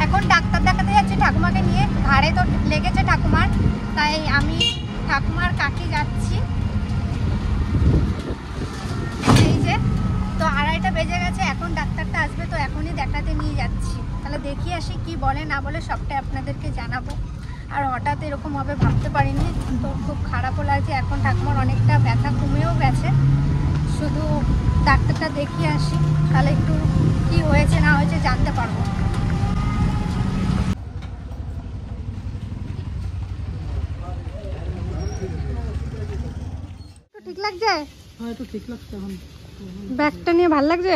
এখন ডাক্তার দেখাতে যাচ্ছি ঠাকুমাকে নিয়ে, ঘাড়ে তো লেগেছে ঠাকুমার, তাই আমি ঠাকুমার কাছে যাচ্ছি। এই যে তো 2:30 বেজে গেছে, এখন ডাক্তারটা আসবে, তো এখনই দেখাতে নিয়ে যাচ্ছি। তাহলে দেখি আসি কি বলে না বলে সবটাই আপনাদেরকে জানাবো। আর হঠাৎ এরকম হবে ভাবতে পারিনি, তো খুব খারাপও লাগছে। এখন ঠাকুমার অনেকটা ব্যথা কমেও গেছে, শুধু ডাক্তারটা দেখিয়ে আসি, তাহলে একটু কি হয়েছে না হয়েছে জানতে পারবো। ঠিক লাগছে? হ্যাঁ একটু ঠিক লাগছে এখন। ব্যাগটা নিয়ে ভালো লাগছে?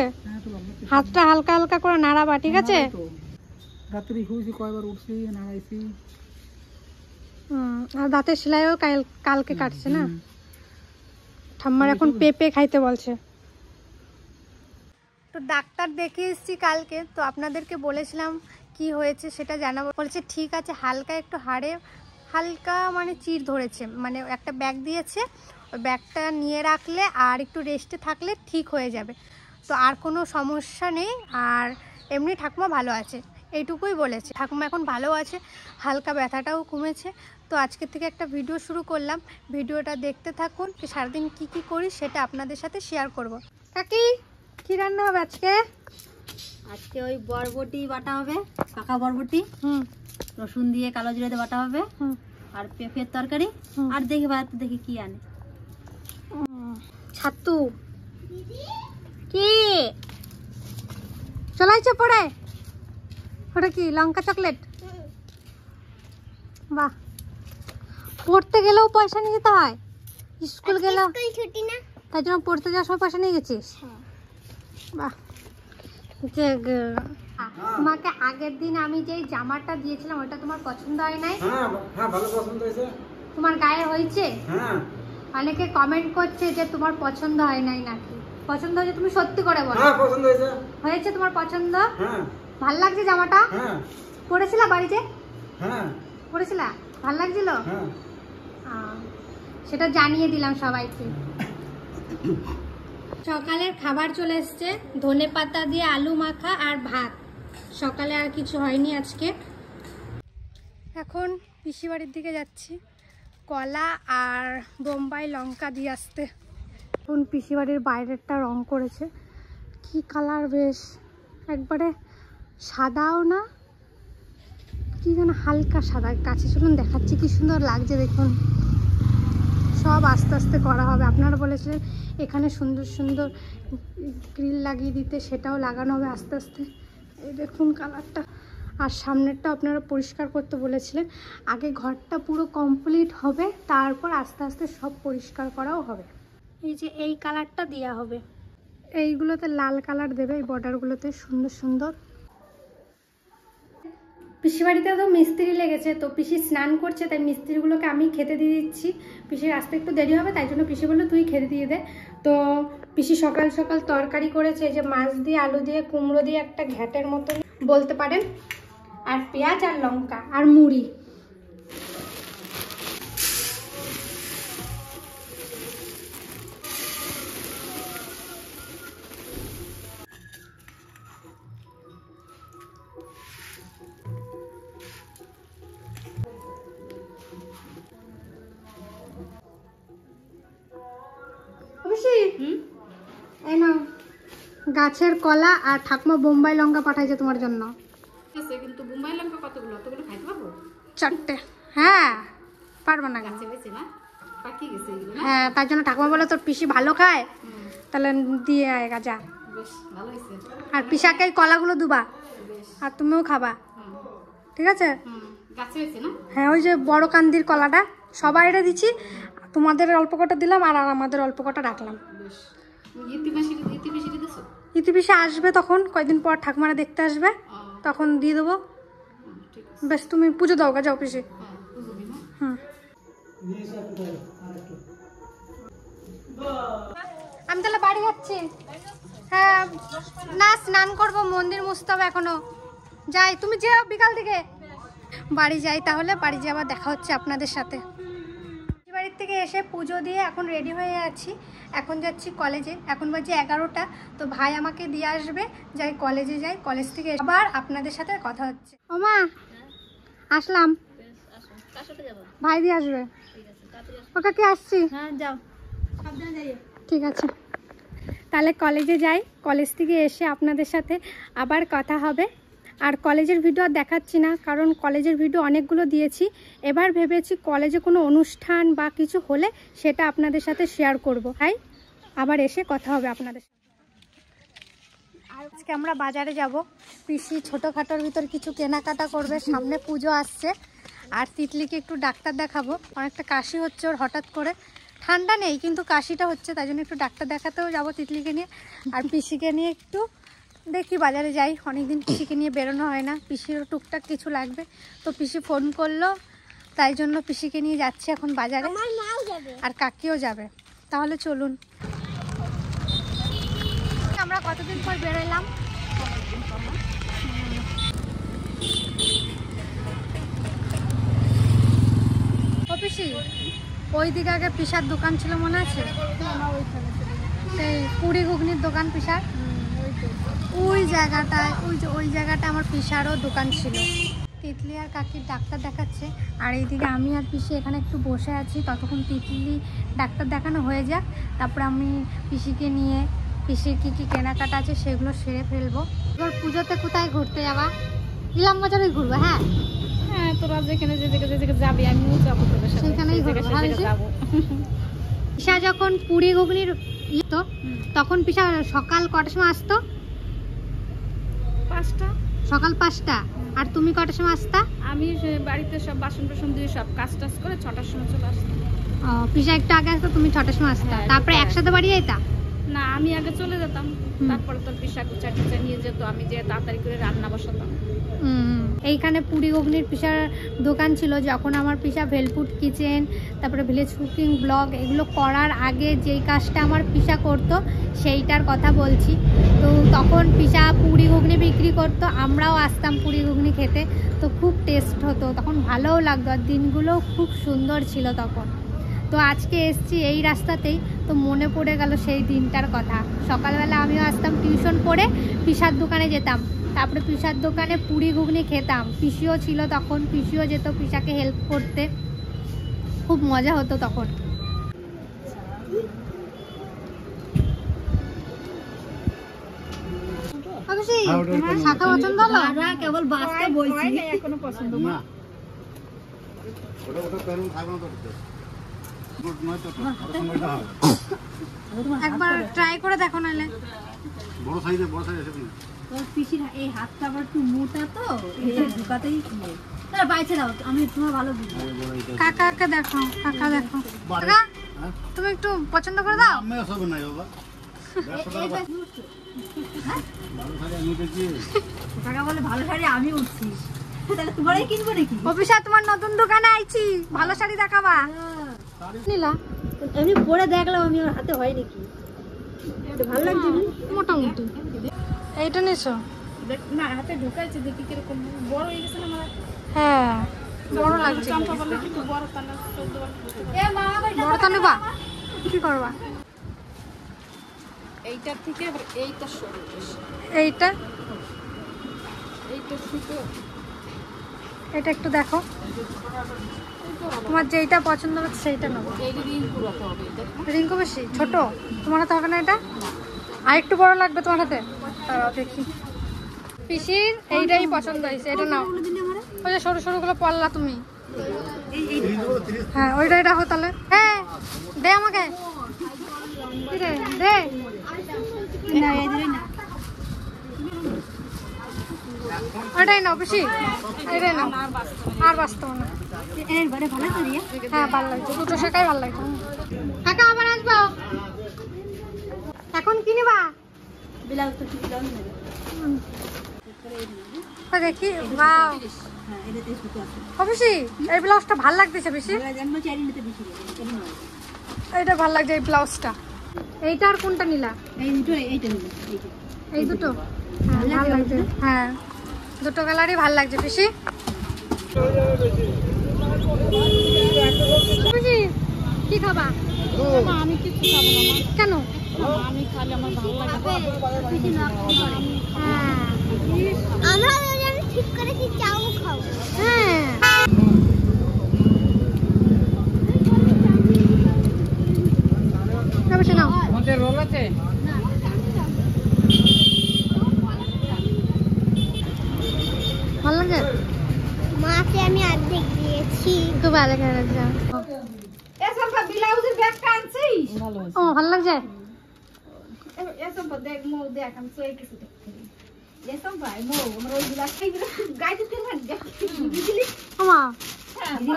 হাতটা হালকা হালকা করে নাড়াবা, ঠিক আছে? রাত্রি শুয়েছি, কয়বার উঠছি, নাড়াইছি। আর দাঁতের সেলাইও কালকে কাটছে না? ঠাম্মার এখন পেঁপে খাইতে বলছে। তো ডাক্তার দেখে এসেছি কালকে, তো আপনাদেরকে বলেছিলাম কি হয়েছে সেটা জানাবো। বলছে ঠিক আছে, হালকা একটু হাড়ে হালকা মানে চির ধরেছে, মানে একটা ব্যাগ দিয়েছে, ওই ব্যাগটা নিয়ে রাখলে আর একটু রেস্টে থাকলে ঠিক হয়ে যাবে। তো আর কোনো সমস্যা নেই, আর এমনি ঠাকুমা ভালো আছে, এইটুকুই বলেছে। ঠাকুমা এখন ভালো আছে, হালকা ব্যথাটাও কমেছে। তো আজকের থেকে একটা ভিডিও শুরু করলাম, ভিডিওটা দেখতে থাকুন। সারাদিন কি কি করি সেটা আপনাদের সাথে শেয়ার করব। কাকি কি রান্না হবে আজকে? আজকে ওই বরবটি বাটা হবে, পাকা বরবটি, রসুন দিয়ে কালো জিরে দিয়ে বাটা হবে, আর পেঁপের তরকারি, আর দেখি ভাত দেখি কি আনে। ছাতু কি চলাইছে পড়ে? ওটা কি লঙ্কা চকলেট? বাহ, পড়তে গেলেও পয়সা নিয়ে যেতে হয়, স্কুল গেলেও ছুটি না, তাই জন্য পড়তে যাওয়ার সময় পয়সা নিয়ে গেছিস? বাহ। তোমাকে আগের দিন আমি যে জামাটা দিয়েছিলাম ওটা তোমার পছন্দ হয় নাই? হ্যাঁ ভালো পছন্দ হয়েছে। তোমার গায়ে হয়েছে? হ্যাঁ। অনেকে কমেন্ট করছে যে তোমার পছন্দ হয় নাই নাকি। পছন্দ হয়েছে? তুমি সত্যি করে বলো। হ্যাঁ পছন্দ হয়েছে। হয়েছে তোমার পছন্দ? হ্যাঁ। ভাল লাগছে জামাটা? হ্যাঁ। পরেছিলা বাড়িতে? হ্যাঁ। পরেছিলা? ভাল লাগছিল? হ্যাঁ। সেটা জানিয়ে দিলাম সবাইকে। সকালের খাবার চলে এসছে, ধনেপাতা দিয়ে আলু মাখা আর ভাত। সকালে আর কিছু হয়নি আজকে। এখন পিসি বাড়ির দিকে যাচ্ছি, কলা আর বোম্বাই লঙ্কা দিয়ে আসতে। এখন পিসি বাড়ির বাইরেরটা রং করেছে, কি কালার, বেশ একবারে সাদাও না, কি যেন হালকা সাদা। কাছে চলুন দেখাচ্ছি, কি সুন্দর লাগছে দেখুন। সব আস্তে আস্তে করা হবে। আপনারা বলেছিলেন এখানে সুন্দর সুন্দর গ্রিল লাগিয়ে দিতে, সেটাও লাগানো হবে আস্তে আস্তে। এই দেখুন কালারটা। আর সামনেরটা আপনারা পরিষ্কার করতে বলেছিলেন। আগে ঘরটা পুরো কমপ্লিট হবে, তারপর আস্তে আস্তে সব পরিষ্কার করাও হবে। এই যে এই কালারটা দেওয়া হবে, এইগুলোতে লাল কালার দেবে, এই বর্ডারগুলোতে সুন্দর সুন্দর। পিসি বাড়িতেও তো মিস্ত্রি লেগেছে, তো পিসি স্নান করছে, তাই মিস্ত্রিগুলোকে আমি খেতে দিয়ে দিচ্ছি। পিসির আসতে একটু দেরি হবে, তাই জন্য পিসি বললো তুই খেতে দিয়ে দে। তো পিসি সকাল সকাল তরকারি করেছে, এই যে মাছ দিয়ে আলু দিয়ে কুমড়ো দিয়ে একটা ঘ্যাটের মতো বলতে পারেন, আর পেঁয়াজ আর লঙ্কা আর মুড়ি। এই নাও গাছের কলা, আর ঠাকুমা বোম্বাই লঙ্কা পাঠাইছে তোমার জন্য। কিন্তু বোম্বাই লঙ্কা কতগুলো? অতগুলো খাইতে পারবো? 4টে। হ্যাঁ পারবো না? গাছে হয়েছে না, পাকি গেছে এগুলো। হ্যাঁ, তাই জন্য ঠাকুমা বলে তোর পিসি ভালো খায়, তাহলে দিয়ে আয়গা যা। বেশ ভালো হয়েছে। আর পিসাকে কলাগুলো দুবা, আর তুমিও খাবা, ঠিক আছে? গাছে হয়েছে না? হ্যাঁ, ওই যে বড় কান্দির কলাটা সবাই এটা দিচ্ছি, তোমাদের অল্প কটা দিলাম আর আমাদের অল্প কটা রাখলাম। ইতিপিসে আসবে তখন, কয়েকদিন পর ঠাকুমারা দেখতে আসবে, তখন দিয়ে দেবো। বেশ, তুমি পুজো দাও গা, যাও পিসি। আমি তাহলে বাড়ি যাচ্ছি। হ্যাঁ না, স্নান করবো, মন্দির মুছতে হবে এখনো। যাই, তুমি যেও বিকাল দিকে। বাড়ি যাই তাহলে, বাড়ি যাওয়া দেখা হচ্ছে আপনাদের সাথে। বাড়িতে থেকে এসে পুজো দিয়ে এখন রেডি হয়ে আছি, এখন যাচ্ছি কলেজে। এখন বাজে 11টা। তো ভাই আমাকে দিয়ে আসবে, যাই কলেজে যাই। কলেজ থেকে আবার আপনাদের সাথে কথা হচ্ছে। ও মা, আসলাম। ভাই দিয়ে আসবে। ওকে কি আসছি? হ্যাঁ যাও, সাবধানে যাইও। ঠিক আছে, তাহলে কলেজে যাই। কলেজ থেকে এসে আপনাদের সাথে আবার কথা হবে। আর কলেজের ভিডিও আর দেখাচ্ছি না, কারণ কলেজের ভিডিও অনেকগুলো দিয়েছি। এবার ভেবেছি কলেজে কোনো অনুষ্ঠান বা কিছু হলে সেটা আপনাদের সাথে শেয়ার করব। তাই আবার এসে কথা হবে আপনাদের সাথে। আর আজকে আমরা বাজারে যাব। পিসি ছোটোখাটোর ভিতর কিছু কেনাকাটা করবে, সামনে পুজো আসছে। আর তিতলিকে একটু ডাক্তার দেখাবো, অনেকটা কাশি হচ্ছে ওর হঠাৎ করে। ঠান্ডা নেই কিন্তু কাশিটা হচ্ছে, তাই জন্য একটু ডাক্তার দেখাতেও যাবো তিতলিকে নিয়ে। আর পিসিকে নিয়ে একটু দেখি বাজারে যাই, অনেকদিন পিসিকে নিয়ে বেরোনো হয় না। পিসিরও টুকটাক কিছু লাগবে, তো পিসি ফোন করলো, তাই জন্য পিসিকে নিয়ে যাচ্ছি এখন বাজারে। আর কাকিও যাবে। তাহলে চলুন। আমরা কতদিন পর বেরোলাম। ও পিসি, ওই দিকে আগে পিসার দোকান ছিল মনে আছে? সেই পুরি ঘুগনির দোকান পিসার, ওই জায়গাটায়, ওই জায়গাটা আমার পিসারও দোকান ছিল। তিতলি আর কাকির ডাক্তার দেখাচ্ছে, আর এইদিকে আমি আর পিসি এখানে একটু বসে আছি। ততক্ষণ তিতলি ডাক্তার দেখানো হয়ে যাক, তারপরে আমি পিসিকে নিয়ে পিসির কী কী কেনাকাটা আছে সেগুলো সেরে ফেলবো। এবার পুজোতে কোথায় ঘুরতে যাবা? ইলাম বাজারে ঘুরবো। হ্যাঁ হ্যাঁ, তোরা যেখানে যে জায়গায় যাবি আমিও যাবো তোদের সাথে, সেখানেই যাবো। পিসা যখন পুরি ঘুগনির তো তখন পিসা সকাল কটার সময় আসতো? 5টা। সকাল 5টা। আর তুমি কটার সময় আসতা? আমি বাড়িতে সব বাসন টাসন দিয়ে সব কাজ টাজ করে 6টার সময় চলে আসতাম। পিসা একটু আগে আসতো, তুমি 6টার সময় আসতা। হ্যাঁ, তারপরে একসাথে বাড়ি যাইতা? না, আমি আগে চলে যেতাম, তারপরে তোর পিসা কুচা টুচা নিয়ে যেত, আমি যে তাড়াতাড়ি করে রান্না বসাতাম। এইখানে পুরি ঘুগনির পিসার দোকান ছিল যখন আমার পিসা ভেলপুট কিচেন, তারপরে ভিলেজ কুকিং ব্লগ এগুলো করার আগে যেই কাজটা আমার পিসা করতো সেইটার কথা বলছি। তো তখন পিসা পুরি ঘুগনি বিক্রি করতো, আমরাও আসতাম পুরি ঘুগনি খেতে। তো খুব টেস্ট হতো তখন, ভালোও লাগতো, আর দিনগুলোও খুব সুন্দর ছিল তখন। তো আজকে এসছি এই রাস্তাতেই, তো মনে পড়ে গেল সেই দিনটার কথা। সকালবেলা আমিও আসতাম টিউশন পড়ে, পিসার দোকানে যেতাম, তারপরে পিসার দোকানে পুরি ঘুগনি খেতাম। পিসিও ছিল তখন, পিসিও যেত পিসাকে হেল্প করতে, খুব মজা হতো তখন। শাখা পছন্দ হলো? কেবল বাসটা বলছি, এখনো পছন্দ না। একবার ট্রাই করে দেখো, নাহলে বড় সাইজে বড় সাইজ আছে। তোর পিসির এই হাতটা আবার একটু মোটা, তো এই ঢুকাতেই তার বাইছে দাও, আমি তোমার ভালো বুঝি। কাকাকে দেখো, কাকা দেখো। কাকা তুমি একটু পছন্দ করে দাও। আমি সব নাই বাবা, কাকা বলে ভালো শাড়ি আমি উঠছি, তাহলে তোমারই কিনবো নাকি? অফিসা তোমার নতুন দোকানে আইছি, ভালো শাড়ি দেখাবা। নিলা এমনি পরে দেখলাম আমি, ওর হাতে হয় নাকি, ভালো লাগছে মোটামুটি। এইটা নিছো? না, হাতে ঢুকাইছে, দেখি কিরকম বড় হয়ে গেছে না আমার। হ্যাঁ বড় লাগছে। চম্পা বলে একটু বড় তানা, বড় তো নেবা, কি করবা? এইটার থেকে এইটা সরু, এইটা এইটা ছোটো, এটা একটু দেখো, তোমার যেইটা পছন্দ হচ্ছে সেইটা নেবো। এইটা রিং পুরাতে হবে। রিঙ্কু বেশি ছোট তোমার হাতে হবে না? এটা আর একটু বড় লাগবে তোমার হাতে। দেখি পিসির এইটাই পছন্দ হয়েছে, এটা নাও। ওই যে সরু সরুগুলো পড়লা তুমি। হ্যাঁ ওইটাই রাখো তাহলে। হ্যাঁ দে আমাকে, দে। ওইটাই নাও পিসি, এটাই নাও, আর বাঁচতে না। হ্যাঁ ভালো লাগছে, দুটো শাখাই ভালো লাগছে। কাকা আবার আসবো। এখন কি নিবা? ব্লাউজ তো ঠিক ব্লাউজ নেবে। দেখি ওয়াও, অবশ্যই এই ব্লাউজটা ভালো লাগতেছে বেশি। এইটা ভালো লাগছে এই ব্লাউজটা। এইটা আর কোনটা নিলা? এই দুটো, এইটা নিবে। এই দুটো হ্যাঁ ভালো লাগছে। হ্যাঁ দুটো কালারই ভালো লাগছে বেশি। কি কি খাবা? আমি কিছু খাবো না মা। কেন? আমি খালে আমার ভালো লাগে। হ্যাঁ আমরা ঠিক করেছি চাও খাবো। হ্যাঁ বসে নাও। আমাদের রোল আছে। ভালো লাগে? মাকে আমি অর্ধেক দিয়েছি। খুব ভালো লাগে। এসব ব্লাউজের ব্যাগটা আনছিস? ভালো ও ভালো লাগছে। এসব দেখ মো দেখ আমি তো এই কিছু দেখতে এসব ভাই মো আমরা ওই ব্লাউজ খাইবো গাইতে দিন না বুঝলি? ওমা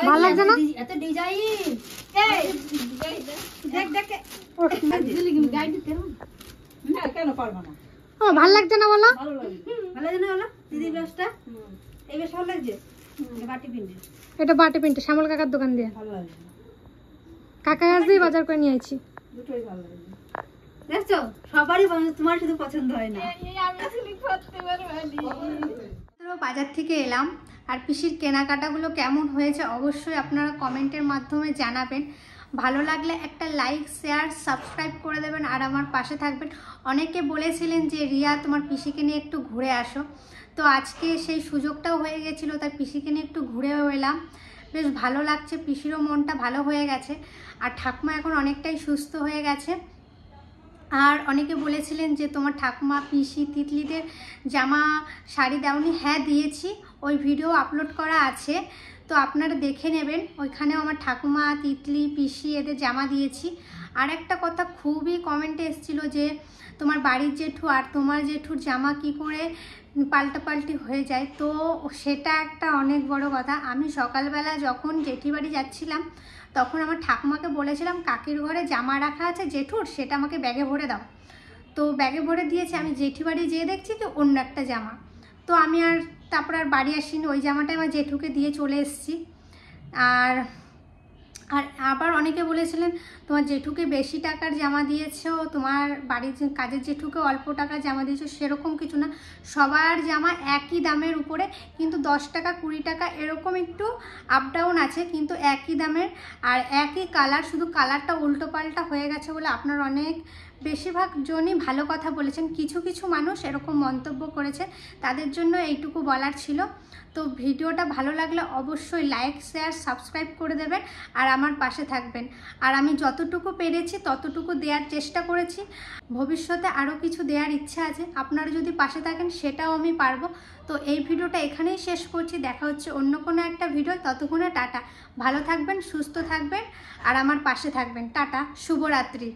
ভালো লাগছে না? এত ডিজাইন এই দেখ দেখ বুঝলি কি গাইতে দিন না কেন পারবো না? ও ভালো লাগছে না বলো? ভালো লাগে। ভালো জানা হলো দিদি ব্লাউজটা এই বেশ ভালো লাগছে বাটি পিন্ডে এটা বাটি প্রিন্ট শ্যামল কাকার দোকান দিয়ে ভালো লাগে। কাকা কাছ দিয়ে বাজার করে নিয়ে আইছি। দুটোই ভালো লাগে। দেখছো সবারই তোমার শুধু পছন্দ হয় না। বাজার থেকে এলাম আর পিসির কেনাকাটাগুলো কেমন হয়েছে অবশ্যই আপনারা কমেন্টের মাধ্যমে জানাবেন। ভালো লাগলে একটা লাইক শেয়ার সাবস্ক্রাইব করে দেবেন আর আমার পাশে থাকবেন। অনেকে বলেছিলেন যে রিয়া তোমার পিসিকে নিয়ে একটু ঘুরে আসো, তো আজকে সেই সুযোগটাও হয়ে গেছিলো, তাই পিসিকে নিয়ে একটু ঘুরেও এলাম। বেশ ভালো লাগছে, পিসিরও মনটা ভালো হয়ে গেছে আর ঠাকুমা এখন অনেকটাই সুস্থ হয়ে গেছে। আর অনেকে বলেছিলেন যে তোমার ঠাকুমা পিসি তিতলিদের জামা শাড়ি দাওনি, হ্যাঁ দিয়েছি, ওই ভিডিও আপলোড করা আছে, তো আপনারা দেখে নেবেন। ওইখানেও আমার ঠাকুমা তিতলি পিসি এদের জামা দিয়েছি। আর একটা কথা খুবই কমেন্টে এসেছিলো যে তোমার বাড়ির জেঠু আর তোমার জেঠুর জামা কি করে পাল্টাপাল্টি হয়ে যায়, তো সেটা একটা অনেক বড় কথা। আমি সকালবেলা যখন জেঠি বাড়ি যাচ্ছিলাম তখন আমার ঠাকুমাকে বলেছিলাম কাকির ঘরে জামা রাখা আছে জেঠুর, সেটা আমাকে ব্যাগে ভরে দাও, তো ব্যাগে ভরে দিয়েছে। আমি জেঠি বাড়ি যেয়ে দেখছি তো অন্য একটা জামা, তো আমি আর তারপর আর বাড়ি আসিনি, ওই জামাটাই আমার জেঠুকে দিয়ে চলে এসেছি। আর আবার অনেকে বলেছিলেন তোমার জেঠুকে বেশি টাকার জামা দিয়েছো, তোমার বাড়ির কাজের জেঠুকে অল্প টাকার জামা দিয়েছো, সেরকম কিছু না। সবার জামা একই দামের উপরে, কিন্তু 10 টাকা 20 টাকা এরকম একটু আপ ডাউন আছে, কিন্তু একই দামের আর একই কালার, শুধু কালারটা উল্টো পাল্টা হয়ে গেছে বলে আপনার অনেক বেশিরভাগ জনই ভালো কথা বলেছেন। কিছু কিছু মানুষ এরকম মন্তব্য করেছে, তাদের জন্য এইটুকু বলার ছিল। তো ভিডিওটা ভালো লাগলে অবশ্যই লাইক শেয়ার সাবস্ক্রাইব করে দেবেন আর আমার পাশে থাকবেন। আর আমি যতটুকু পেরেছি ততটুকু দেওয়ার চেষ্টা করেছি, ভবিষ্যতে আরও কিছু দেওয়ার ইচ্ছা আছে, আপনারা যদি পাশে থাকেন সেটাও আমি পারবো। তো এই ভিডিওটা এখানেই শেষ করছি, দেখা হচ্ছে অন্য কোনো একটা ভিডিও, ততক্ষণে টাটা, ভালো থাকবেন সুস্থ থাকবেন আর আমার পাশে থাকবেন, টাটা, শুভরাত্রি।